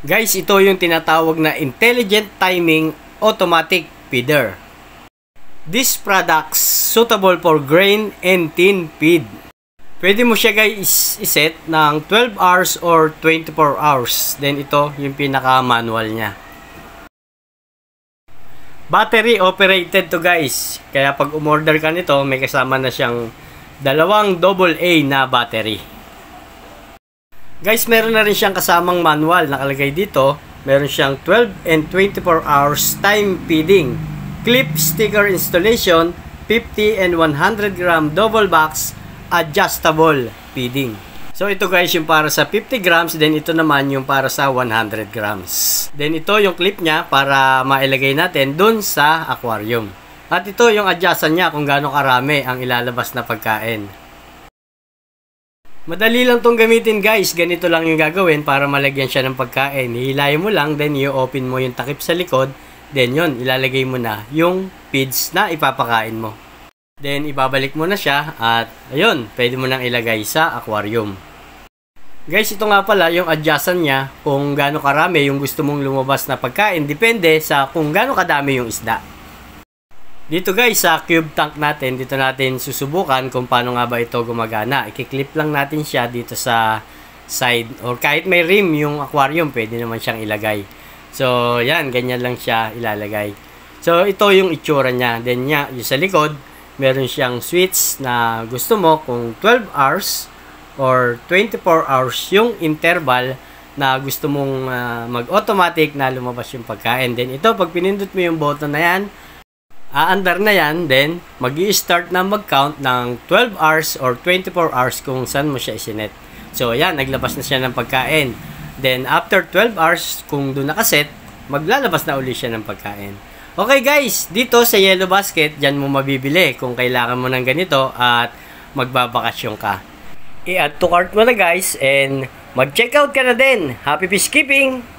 Guys, ito yung tinatawag na Intelligent Timing Automatic Feeder. This products suitable for grain and tin feed. Pwede mo siya guys iset ng 12 hours or 24 hours. Then ito yung pinaka-manual niya. Battery operated to guys. Kaya pag umorder ka nito, may kasama na siyang dalawang AA na battery. Guys, meron na rin siyang kasamang manual. Nakalagay dito, meron siyang 12 and 24 hours time feeding. Clip sticker installation, 50 and 100 gram double box adjustable feeding. So ito guys yung para sa 50 grams, then ito naman yung para sa 100 grams. Then ito yung clip niya para mailagay natin dun sa aquarium. At ito yung adjustan niya kung gaano karami ang ilalabas na pagkain. Madali lang tong gamitin guys. Ganito lang yung gagawin para malagyan siya ng pagkain. Hihilayin mo lang, then i-open mo yung takip sa likod. Then yun, ilalagay mo na yung feeds na ipapakain mo. Then ibabalik mo na siya at ayun, pwede mo nang ilagay sa aquarium. Guys, ito nga pala yung adjustan niya kung gaano karami yung gusto mong lumabas na pagkain. Depende sa kung gaano kadami yung isda. Dito guys, sa cube tank natin, dito natin susubukan kung paano nga ba ito gumagana. I-clip lang natin siya dito sa side or kahit may rim yung aquarium, pwede naman siyang ilagay. So, yan, ganyan lang siya ilalagay. So, ito yung itsura niya. Then, yung sa likod, meron siyang switch na gusto mo kung 12 hours or 24 hours yung interval na gusto mong mag-automatic na lumabas yung pagkain. Then, ito, pag pinindot mo yung button na yan, aandar na yan, then mag-i-start na mag-count ng 12 hours or 24 hours kung saan mo siya isinet. So, ayan, naglabas na siya ng pagkain. Then, after 12 hours, kung doon nakaset, maglalabas na uli siya ng pagkain. Okay guys, dito sa Yellow Basket, dyan mo mabibili kung kailangan mo ng ganito at magbabakasyon ka. I-add to cart mo na guys and mag-check out ka na din. Happy fish keeping!